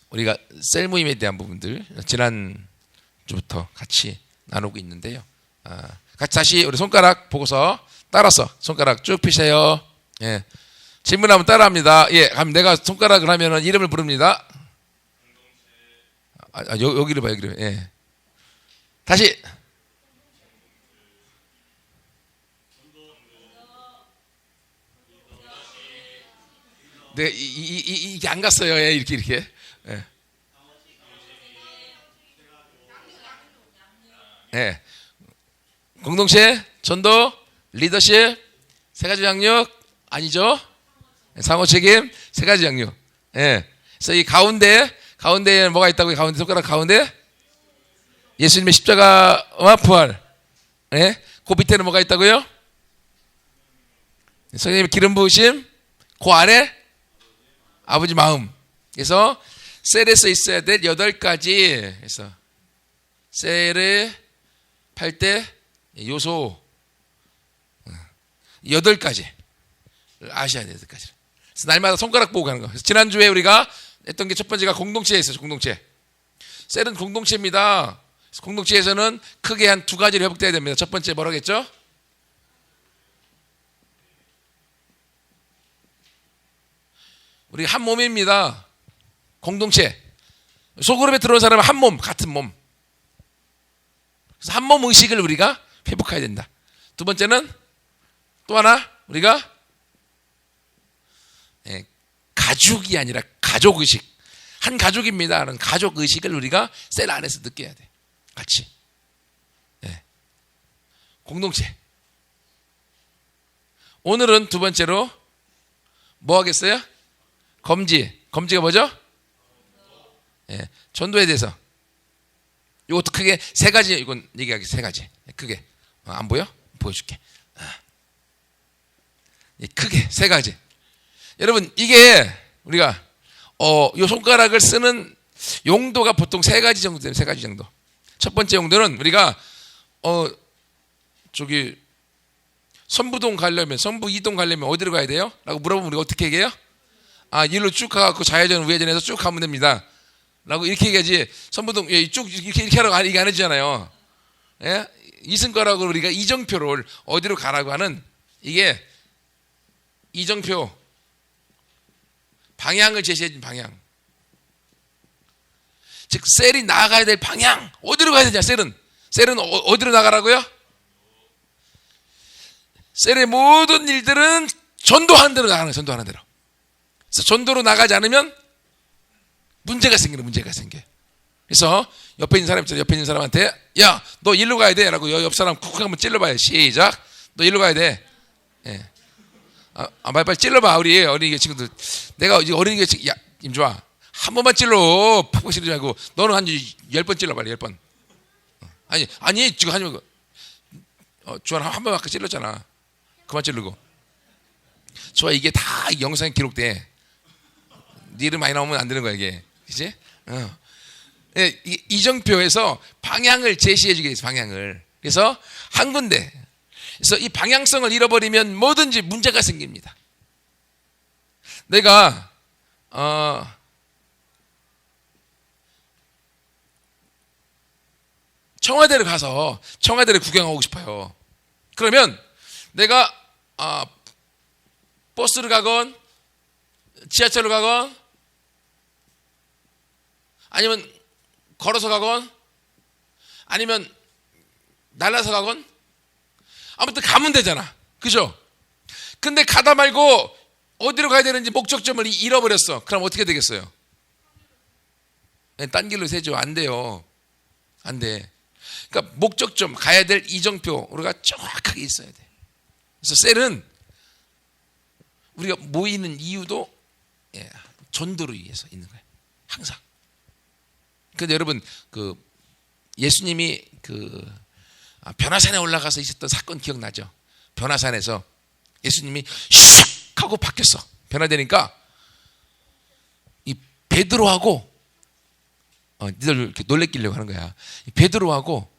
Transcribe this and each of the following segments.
우리가 셀 모임에 대한 부분들 지난주부터 같이 나누고 있는데요. 같이 다시 우리 손가락 보고서 따라서 손가락 쭉 펴세요. 예. 질문하면 따라합니다. 예, 그럼 내가 손가락을 하면은 이름을 부릅니다. 여기를 봐요, 여기를. 예. 다시. 네, 이게 안 갔어요. 예, 이렇게. 예. 예. 공동체, 전도, 리더십, 세 가지 양육 아니죠? 상호 책임, 세 가지 양육. 예. 그래서 이 가운데에 뭐가 있다고요? 가운데 손가락 가운데 예수님의 십자가와 부활. 예. 그 밑에는 뭐가 있다고요? 성령님의 기름 부으심. 그 안에 아버지 마음. 그래서 셀에서 있어야 될 8가지. 그래서 셀의 8대 요소 8가지 아셔야 돼요. 8가지. 그래서 날마다 손가락 보고 가는 거. 지난주에 우리가 했던 게 첫 번째가 공동체에 있어요. 공동체. 셀은 공동체입니다. 공동체에서는 크게 한 2가지로 회복돼야 됩니다. 첫 번째 뭐라고 했죠? 우리 한 몸입니다. 공동체. 소그룹에 들어온 사람은 한 몸, 같은 몸. 그래서 한 몸 의식을 우리가 회복해야 된다. 두 번째는 또 하나 우리가 가족이 아니라 가족 의식. 한 가족입니다. 라는 가족 의식을 우리가 셀 안에서 느껴야 돼. 같이. 네. 공동체. 오늘은 두 번째로 뭐 하겠어요? 검지가 뭐죠? 예, 전도에 대해서. 이것도 크게 3가지, 이건 얘기하기 3가지. 크게. 안 보여? 보여줄게. 크게 3가지. 여러분, 이게 우리가, 요 손가락을 쓰는 용도가 보통 3가지 정도 됩니다. 3가지 정도. 첫 번째 용도는 우리가, 선부동 가려면, 선부 이동 가려면 어디로 가야 돼요? 라고 물어보면 우리가 어떻게 얘기해요? 일로 쭉 가갖고 좌회전, 우회전해서 쭉 가면 됩니다. 라고 이렇게 얘기하지, 선부동, 쭉 이렇게 하라고 얘기 안 해주잖아요. 예? 이승거라고 우리가 이정표를 어디로 가라고 하는, 이게 이정표, 방향을 제시해준 방향. 즉, 셀이 나아가야 될 방향. 어디로 가야 되냐, 셀은 어디로 나가라고요? 셀의 모든 일들은 전도하는 대로 나가는 거예요, 전도하는 대로. 그래서 전도로 나가지 않으면 문제가 생겨요. 그래서 옆에 있는 사람 있잖아요. 옆에 있는 사람한테, 야, 너 일로 가야 돼. 라고 옆 사람 쿡쿡 한번 찔러봐요. 시작. 너 일로 가야 돼. 예. 빨리 찔러봐. 우리 어린이 친구들. 내가 어린이 친구, 야, 임주아. 한 번만 찔러. 푹 찌르지 말고. 너는 한 10번 찔러봐. 10번. 아니, 지금 하지 말고. 주아는 한 번 아까 찔렀잖아. 그만 찌르고. 좋아, 이게 다 영상에 기록돼. 네 이름 많이 나오면 안 되는 거야, 이게. 그치? 예, 이정표에서 방향을 제시해주게 돼서 방향을. 그래서 한 군데. 그래서 이 방향성을 잃어버리면 뭐든지 문제가 생깁니다. 내가, 청와대를 가서 청와대를 구경하고 싶어요. 그러면 내가, 버스를 가건, 지하철로 가건, 아니면 걸어서 가건, 아니면 날라서 가건, 아무튼 가면 되잖아. 그죠? 근데 가다 말고 어디로 가야 되는지 목적점을 잃어버렸어. 그럼 어떻게 되겠어요? 딴 길로 세죠. 안 돼요. 안 돼. 그러니까 목적점, 가야 될 이정표 우리가 정확하게 있어야 돼. 그래서 셀은 우리가 모이는 이유도 전도를 위해서 있는 거예요. 항상. 근데 여러분, 예수님이 변화산에 올라가서 있었던 사건 기억나죠? 변화산에서 예수님이 슉 하고 바뀌었어. 변화되니까 이 베드로하고 니들 이렇게 놀래키려고 하는 거야. 이 베드로하고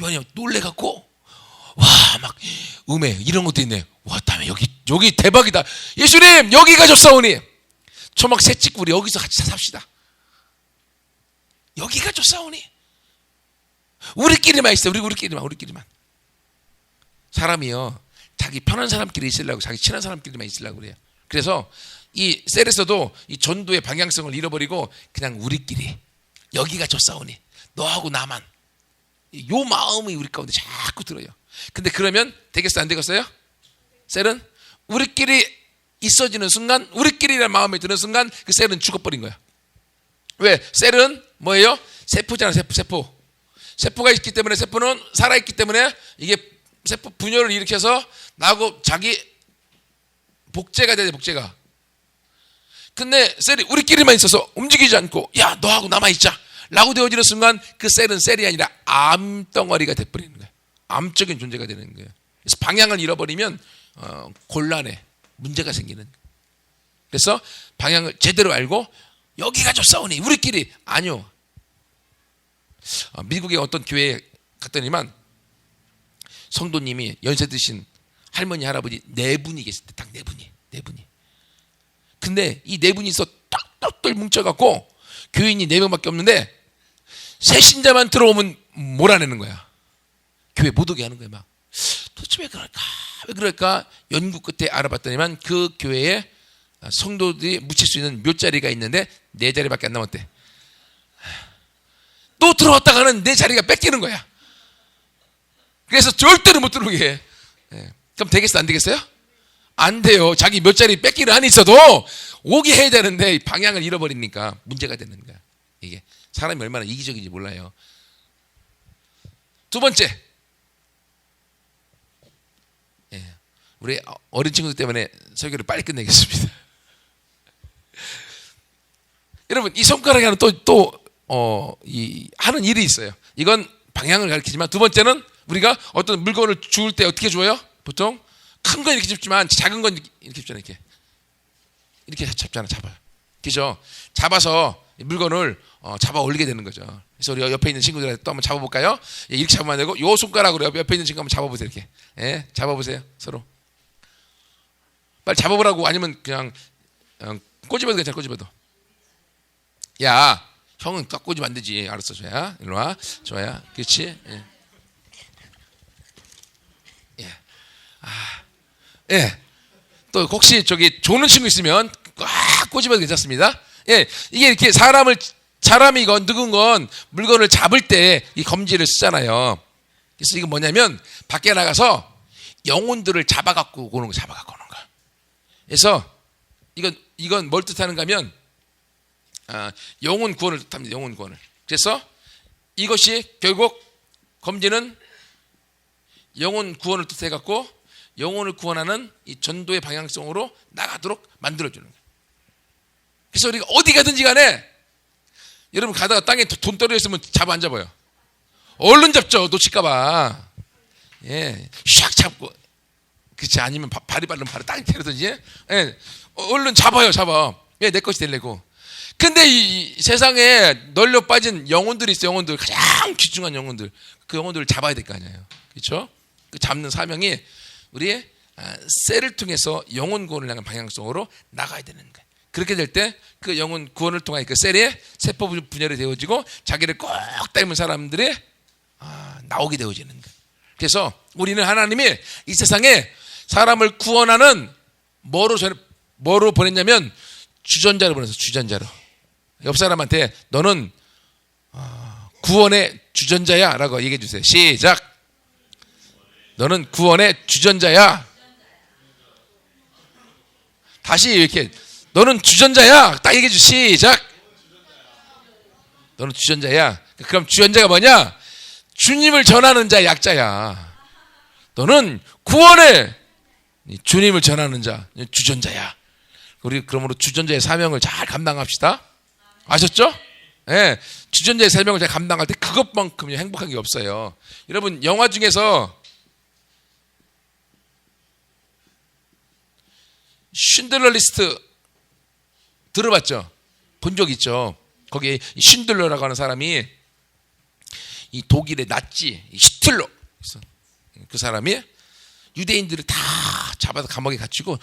요한이 놀래갖고 와, 막 음에 이런 것도 있네. 와, 다음에 여기 대박이다. 예수님, 여기 가셨사오니 초막 새 찍고 우리 여기서 같이 삽시다. 여기가 좋사오니. 우리끼리만 있어. 우리끼리만. 사람이요, 자기 편한 사람끼리 있으려고, 자기 친한 사람끼리만 있으려고 그래요. 그래서 이 셀에서도 이 전도의 방향성을 잃어버리고 그냥 우리끼리, 여기가 좋사오니, 너하고 나만, 요 마음이 우리 가운데 자꾸 들어요. 근데 그러면 되겠어요, 안 되겠어요? 셀은 우리끼리 있어지는 순간, 우리끼리라는 마음이 드는 순간 그 셀은 죽어버린 거야. 왜? 셀은 뭐예요? 세포잖아. 세포가 있기 때문에, 세포는 살아있기 때문에 이게 세포 분열을 일으켜서 나하고 자기 복제가 돼야 돼. 복제가. 근데 셀이 우리끼리만 있어서 움직이지 않고, 야 너하고 남아있자 라고 되어지는 순간 그 셀은 셀이 아니라 암덩어리가 돼버리는 거야. 암적인 존재가 되는 거예요. 그래서 방향을 잃어버리면 곤란해, 문제가 생기는. 그래서 방향을 제대로 알고 여기가 좋사오니 우리끼리. 아니요. 미국의 어떤 교회에 갔더니만 성도님이 연세 드신 할머니 할아버지 4분이 계실 때, 딱 4분이. 근데 이 4분이서 똘똘똘 뭉쳐갖고 교인이 4명밖에 없는데 새 신자만 들어오면 몰아내는 거야. 교회 못 오게 하는 거야. 막 도대체 왜 그럴까 연구 끝에 알아봤더니만 그 교회에 성도들이 묻힐 수 있는 묘자리가 있는데 4자리밖에 안 남았대. 또 들어왔다가는 내 자리가 뺏기는 거야. 그래서 절대로 못 들어오게 해. 그럼 되겠어, 안 되겠어요? 안 돼요. 자기 몇 자리 뺏기를 안 있어도 오게 해야 되는데 방향을 잃어버리니까 문제가 되는 거야. 이게 사람이 얼마나 이기적인지 몰라요. 두 번째, 우리 어린 친구들 때문에 설교를 빨리 끝내겠습니다. 여러분, 이 손가락이 하는 하는 일이 있어요. 이건 방향을 가리키지만, 두 번째는 우리가 어떤 물건을 주울 때 어떻게 줘요? 보통 큰 건 이렇게 줍지만 작은 건 이렇게 줍잖아요. 이렇게 잡잖아. 잡아요. 그죠? 잡아서 물건을 잡아 올리게 되는 거죠. 그래서 우리 옆에 있는 친구들한테 또 한번 잡아볼까요? 이렇게 잡으면 안 되고 요 손가락으로 옆에 있는 친구 한번 잡아보세요. 이렇게. 잡아보세요. 서로. 빨리 잡아보라고. 아니면 그냥 꼬집어도 괜찮아. 꼬집어도. 야, 형은 딱 꼬집으면 안 되지. 알았어, 조야. 일로 와. 조야. 그렇지? 또 혹시 저기 조는 친구 있으면 꽉 꼬집어도 괜찮습니다. 이게 이렇게 사람이 늑은 건 물건을 잡을 때 이 검지를 쓰잖아요. 그래서 이거 뭐냐면 밖에 나가서 영혼들을 잡아갖고 오는 거. 그래서 이건 뭘 뜻하는가 하면 영혼 구원을 뜻합니다. 영혼 구원을. 그래서 이것이 결국 검지는 영혼 구원을 뜻해갖고 영혼을 구원하는 이 전도의 방향성으로 나가도록 만들어주는 거예요. 그래서 우리가 어디 가든지 간에, 여러분 가다가 땅에 돈 떨어져 있으면 잡아 안 잡아요? 얼른 잡죠. 놓칠까봐. 샥 잡고. 그렇지. 아니면 발이 빠르면 바로 땅에 때리든지. 얼른 잡아요. 내 것이 되려고. 근데 이 세상에 널려 빠진 영혼들이 있어요. 영혼들. 가장 귀중한 영혼들. 그 영혼들을 잡아야 될 거 아니에요. 그렇죠? 그 잡는 사명이 우리의 셀을 통해서 영혼 구원을 향한 방향성으로 나가야 되는 거예요. 그렇게 될 때 그 영혼 구원을 통해 그 셀의 세포 분열이 되어지고 자기를 꼭 닮은 사람들이 나오게 되어지는 거예요. 그래서 우리는 하나님이 이 세상에 사람을 구원하는 뭐로 보냈냐면 주전자로 보내서, 주전자로. 옆 사람한테 너는 구원의 주전자야 라고 얘기해 주세요. 시작. 너는 구원의 주전자야. 다시 이렇게, 너는 주전자야. 딱 얘기해 주. 시작. 너는 주전자야. 그럼 주전자가 뭐냐? 주님을 전하는 자, 약자야. 너는 구원의 주님을 전하는 자, 주전자야. 우리 그러므로 주전자의 사명을 잘 감당합시다. 아셨죠? 주전자의 사명을 잘 감당할 때 그것만큼 행복한 게 없어요. 여러분, 영화 중에서 쉰들러 리스트 들어봤죠? 본 적 있죠? 거기에 쉰들러라고 하는 사람이 이 독일의 나치 히틀러, 그 사람이 유대인들을 다 잡아서 감옥에 갇히고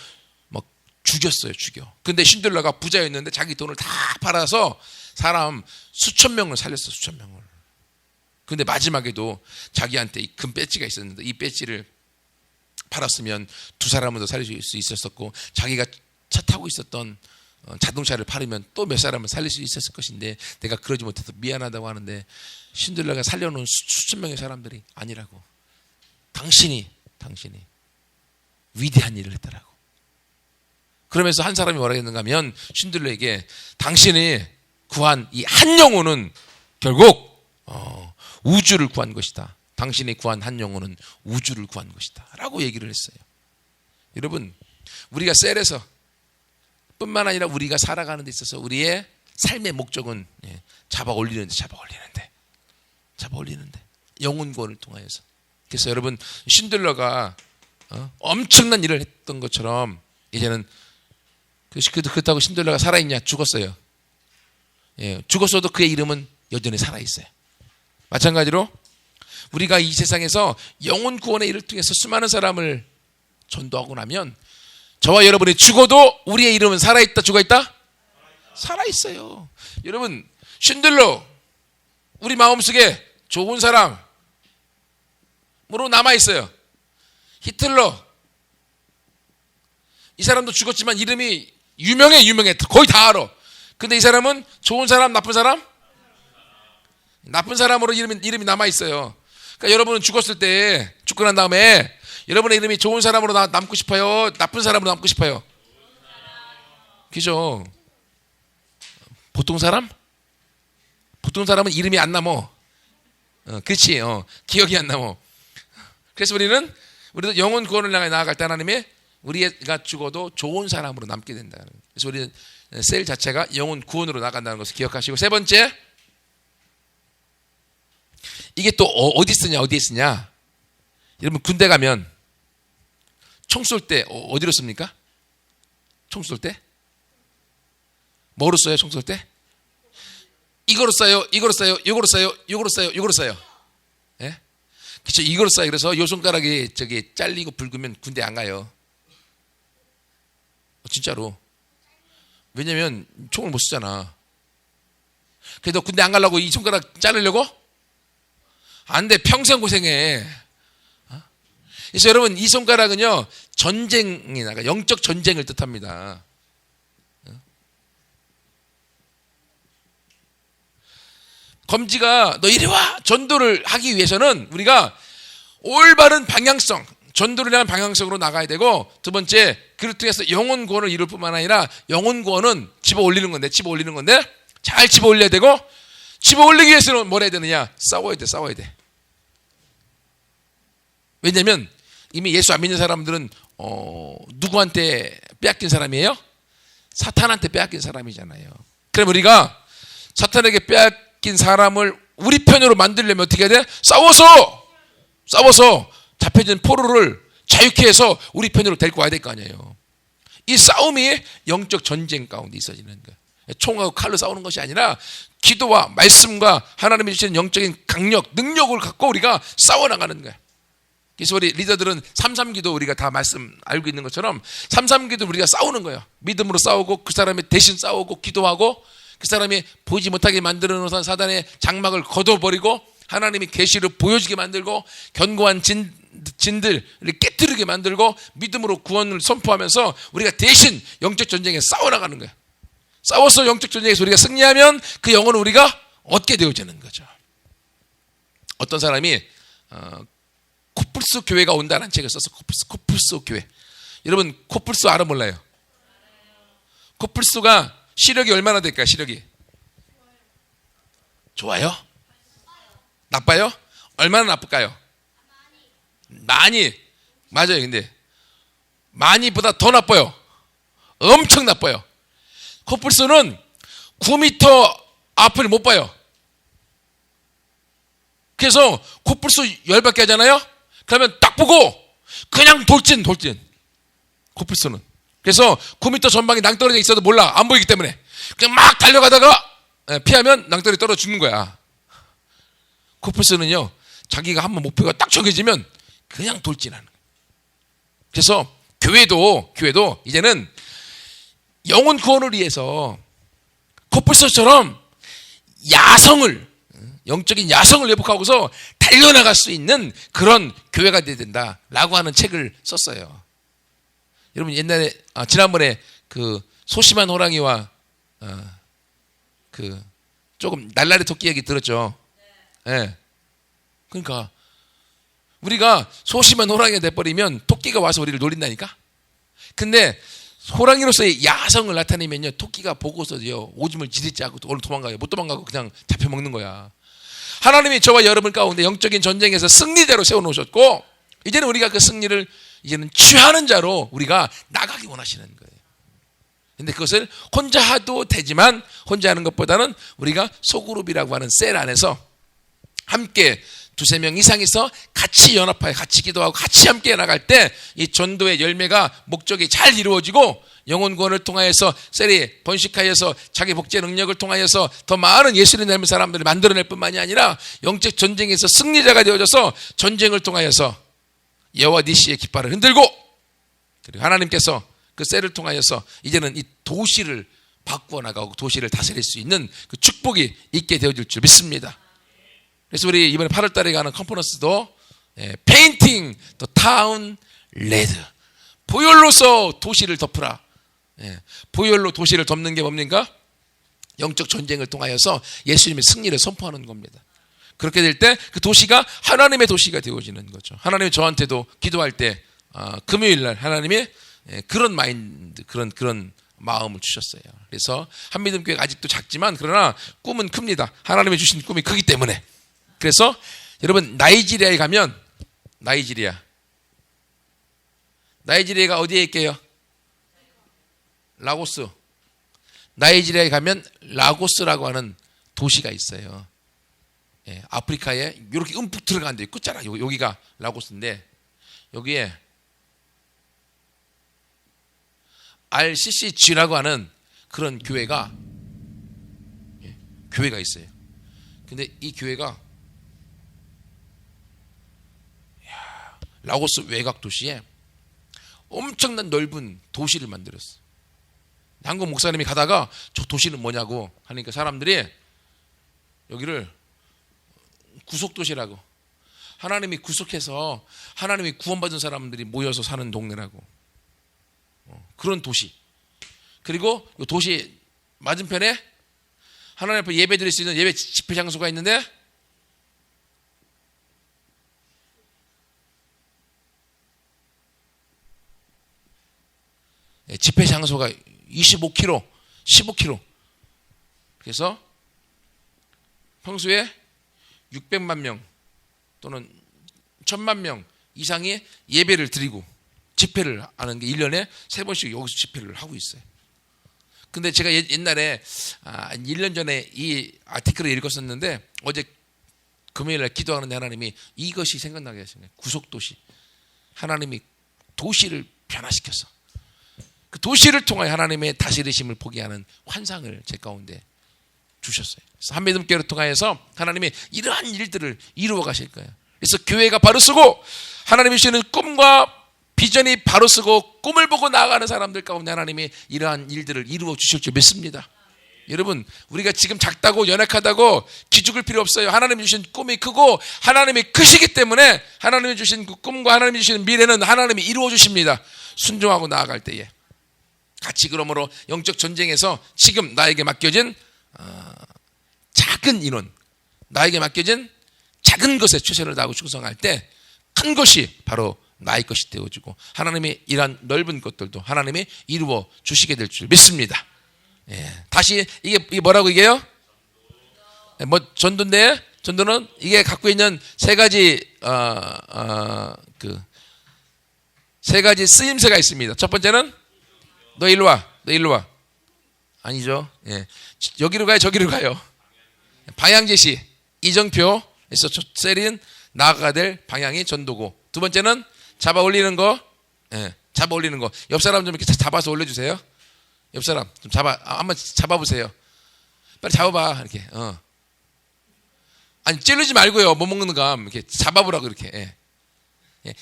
막 죽였어요. 죽여. 근데 신들라가 부자였는데 자기 돈을 다 팔아서 사람 수천 명을 살렸어. 수천 명을. 근데 마지막에도 자기한테 이 금 배지가 있었는데 이 배지를 팔았으면 두 사람을 더 살릴 수 있었었고, 자기가 차 타고 있었던 자동차를 팔으면 또 몇 사람을 살릴 수 있었을 것인데 내가 그러지 못해서 미안하다고 하는데, 신들라가 살려놓은 수천 명의 사람들이 아니라고. 당신이 위대한 일을 했더라고. 그러면서 한 사람이 뭐라 했는가 하면, 신들라에게 당신이 구한 이 한 영혼은 결국 우주를 구한 것이다. 당신이 구한 한 영혼은 우주를 구한 것이다 라고 얘기를 했어요. 여러분, 우리가 셀에서 뿐만 아니라 우리가 살아가는 데 있어서 우리의 삶의 목적은 잡아 올리는데 영혼 구원을 통하여서. 그래서 여러분, 신들러가 엄청난 일을 했던 것처럼 이제는 그렇다고 신들러가 살아있냐? 죽었어요. 죽었어도 그의 이름은 여전히 살아있어요. 마찬가지로 우리가 이 세상에서 영혼 구원의 일을 통해서 수많은 사람을 전도하고 나면 저와 여러분이 죽어도 우리의 이름은 살아있다, 죽어있다? 살아있어요. 여러분, 신들러 우리 마음속에 좋은 사람으로 남아있어요. 히틀러, 이 사람도 죽었지만 이름이 유명해. 거의 다 알아. 근데 이 사람은 좋은 사람, 나쁜 사람? 나쁜 사람으로 이름이 남아있어요. 그러니까 여러분은 죽었을 때, 죽고 난 다음에 여러분의 이름이 좋은 사람으로 남고 싶어요? 나쁜 사람으로 남고 싶어요? 그죠? 보통 사람? 보통 사람은 이름이 안 남어. 그렇지. 기억이 안 남어. 그래서 우리도 영혼 구원을 향해 나아갈 때 하나님의 우리가 죽어도 좋은 사람으로 남게 된다. 그래서 우리는 셀 자체가 영혼 구원으로 나간다는 것을 기억하시고, 세 번째, 이게 또 어디에 쓰냐? 여러분, 군대 가면 총 쏠 때 어디로 씁니까? 총 쏠 때? 뭐로 써요? 총 쏠 때? 이거로 써요? 이거로 써요? 이거로 써요? 이거로 써요? 이거로 써요? 예? 그쵸, 이거로 써요. 그래서 요 손가락이 잘리고 붉으면 군대 안 가요. 진짜로. 왜냐면 총을 못 쓰잖아. 그래서 군대 안 가려고 이 손가락 자르려고? 안 돼. 평생 고생해. 그래서 여러분, 이 손가락은요, 전쟁이나 영적 전쟁을 뜻합니다. 검지가 너 이리 와! 전도를 하기 위해서는 우리가 올바른 방향성, 전도를 향한 방향성으로 나가야 되고, 두 번째, 그를 통해서 영혼 구원을 이룰 뿐만 아니라, 영혼 구원은 집어 올리는 건데 잘 집어 올려야 되고, 집어 올리기 위해서는 뭘 해야 되느냐? 싸워야 돼. 왜냐면 이미 예수 안 믿는 사람들은 누구한테 빼앗긴 사람이에요? 사탄한테 빼앗긴 사람이잖아요. 그럼 우리가 사탄에게 빼앗긴 사람을 우리 편으로 만들려면 어떻게 해야 돼? 싸워서 잡혀진 포로를 자유케 해서 우리 편으로 데리고 와야 될 거 아니에요. 이 싸움이 영적 전쟁 가운데 있어지는 거예요. 총하고 칼로 싸우는 것이 아니라 기도와 말씀과 하나님이 주시는 영적인 강력, 능력을 갖고 우리가 싸워나가는 거예요. 그래서 우리 리더들은 삼삼기도 우리가 다 말씀 알고 있는 것처럼 삼삼기도 우리가 싸우는 거예요. 믿음으로 싸우고, 그 사람이 대신 싸우고, 기도하고, 그 사람이 보이지 못하게 만들어 놓은 사단의 장막을 걷어버리고, 하나님이 계시를 보여주게 만들고, 견고한 진들을 깨뜨리게 만들고, 믿음으로 구원을 선포하면서 우리가 대신 영적 전쟁에 싸워나가는 거예요. 싸워서 영적 전쟁에서 우리가 승리하면 그 영혼을 우리가 얻게 되어지는 거죠. 어떤 사람이 코뿔소 교회가 온다는 책을 써서, 코뿔소 교회. 여러분, 코뿔소 알아 몰라요? 코뿔소가 시력이 얼마나 될까요? 시력이 좋아요? 나빠요? 얼마나 나쁠까요? 많이. 맞아요. 근데 많이보다 더 나빠요. 엄청 나빠요. 코뿔소는 9m 앞을 못 봐요. 그래서 코뿔소 열받게 하잖아요. 그러면 딱 보고 그냥 돌진. 코뿔소는. 그래서 9m 전방에 낭떠러지 있어도 몰라. 안 보이기 때문에. 그냥 막 달려가다가 피하면 낭떠러지 떨어져 죽는 거야. 코뿔소는요, 자기가 한번 목표가 딱 정해지면 그냥 돌진하는 거예요. 그래서 교회도 이제는 영혼 구원을 위해서 코뿔소처럼 야성을, 영적인 야성을 회복하고서 달려나갈 수 있는 그런 교회가 돼야 된다라고 하는 책을 썼어요. 여러분 옛날에 지난번에 그 소심한 호랑이와 그 조금 날라리 토끼 얘기 들었죠. 네. 그러니까 우리가 소심한 호랑이가 돼버리면 토끼가 와서 우리를 노린다니까. 근데 호랑이로서의 야성을 나타내면요, 토끼가 보고서요 오줌을 지리지 않고 얼른 도망가요. 못 도망가고 그냥 잡혀먹는 거야. 하나님이 저와 여러분 가운데 영적인 전쟁에서 승리자로 세워놓으셨고, 이제는 우리가 그 승리를 이제는 취하는 자로 우리가 나가기 원하시는 거예요. 근데 그것을 혼자 해도 되지만, 혼자 하는 것보다는 우리가 소그룹이라고 하는 셀 안에서 함께 두세 명 이상이서 같이 연합하여 같이 기도하고 같이 함께 나갈 때 이 전도의 열매가 목적이 잘 이루어지고, 영혼 구원을 통하여서 셀이 번식하여서 자기 복제 능력을 통하여서 더 많은 예수를 닮은 사람들을 만들어낼 뿐만이 아니라 영적 전쟁에서 승리자가 되어져서 전쟁을 통하여서 여호와 니시의 깃발을 흔들고, 그리고 하나님께서 그 셀을 통하여서 이제는 이 도시를 바꾸어 나가고 도시를 다스릴 수 있는 그 축복이 있게 되어질 줄 믿습니다. 그래서 우리 이번에 8월 달에 가는 컨퍼런스도 페인팅 더 타운 레드, 보혈로서 도시를 덮으라. 보혈로 도시를 덮는 게 뭡니까? 영적 전쟁을 통하여서 예수님의 승리를 선포하는 겁니다. 그렇게 될 때 그 도시가 하나님의 도시가 되어지는 거죠. 하나님이 저한테도 기도할 때 금요일 날 하나님이 그런 마인드, 그런 마음을 주셨어요. 그래서 한미듬교회가 아직도 작지만 그러나 꿈은 큽니다. 하나님이 주신 꿈이 크기 때문에. 그래서 여러분 나이지리아에 가면, 나이지리아가 어디에 있게요? 라고스. 나이지리아에 가면 라고스라고 하는 도시가 있어요. 아프리카에 이렇게 움푹 들어간 데 끝자락 여기가 라고스인데, 여기에 RCCG라고 하는 그런 교회가 있어요. 근데 이 교회가 라고스 외곽 도시에 엄청난 넓은 도시를 만들었어요. 한국 목사님이 가다가 저 도시는 뭐냐고 하니까 사람들이 여기를 구속도시라고, 하나님이 구속해서 하나님이 구원받은 사람들이 모여서 사는 동네라고, 그런 도시. 그리고 이 도시 맞은편에 하나님 앞에 예배 드릴 수 있는 예배 집회 장소가 있는데, 집회 장소가 25km, 15km. 그래서 평소에 600만 명 또는 1000만 명 이상의 예배를 드리고 집회를 하는 게 1년에 3번씩 여기서 집회를 하고 있어요. 근데 제가 옛날에 1년 전에 이 아티클을 읽었었는데, 어제 금요일날 기도하는데 하나님이 이것이 생각나게 하시네요. 구속도시. 하나님이 도시를 변화시켜서 그 도시를 통하여 하나님의 다스리심을 보게 하는 환상을 제 가운데 주셨어요. 그래서 한미듬교회를 통하여서 하나님이 이러한 일들을 이루어 가실 거예요. 그래서 교회가 바로 쓰고 하나님이 주시는 꿈과 비전이 바로 쓰고 꿈을 보고 나아가는 사람들 가운데 하나님이 이러한 일들을 이루어 주실 줄 믿습니다. 여러분, 우리가 지금 작다고 연약하다고 기죽을 필요 없어요. 하나님이 주신 꿈이 크고 하나님이 크시기 때문에 하나님이 주신 그 꿈과 하나님이 주시는 미래는 하나님이 이루어 주십니다. 순종하고 나아갈 때에 같이 그러므로 영적 전쟁에서 지금 나에게 맡겨진 작은 인원, 나에게 맡겨진 작은 것에 최선을 다하고 충성할 때 큰 것이 바로 나의 것이 되어지고 하나님이 이러한 넓은 것들도 하나님이 이루어 주시게 될 줄 믿습니다. 다시 이게 뭐라고 이게요? 전도인데, 전도는 이게 갖고 있는 세 가지 세 가지 쓰임새가 있습니다. 첫 번째는 너 일로 와. 아니죠. 여기로 가요, 저기로 가요. 방향 제시, 이정표. 그래서 셀인 나아가야 될 방향이 전도고, 두 번째는 잡아 올리는 거. 잡아 올리는 거. 옆 사람 좀 이렇게 잡아서 올려주세요. 옆 사람 좀 한번 잡아보세요. 빨리 잡아봐, 이렇게. 아니, 찌르지 말고요. 못 먹는 감 이렇게 잡아보라고 이렇게.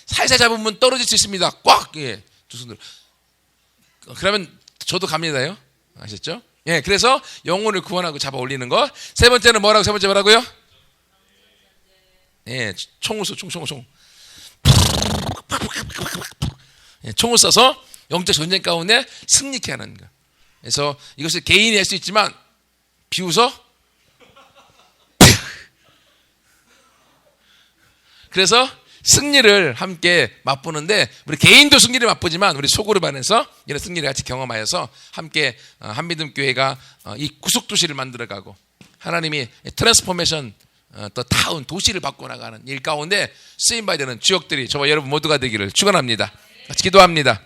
살살 잡으면 떨어질 수 있습니다. 꽉, 두 손으로. 그러면 저도 갑니다요. 아셨죠? 예, 그래서 영혼을 구원하고 잡아 올리는 것. 세 번째는 뭐라고? 세 번째 뭐라고요? 예, 총을 쏘, 총. 예, 총을 쏴서 영적 전쟁 가운데 승리케 하는 거. 그래서 이것을 개인이 할 수 있지만 비웃어. 그래서 승리를 함께 맛보는데 우리 개인도 승리를 맛보지만 우리 소그룹 안에서 이런 승리를 같이 경험하여서 함께 한믿음교회가 이 구속도시를 만들어가고 하나님이 트랜스포메이션 또 타운 도시를 바꿔나가는 일 가운데 쓰임받는 주역들이 저와 여러분 모두가 되기를 축원합니다. 같이 기도합니다.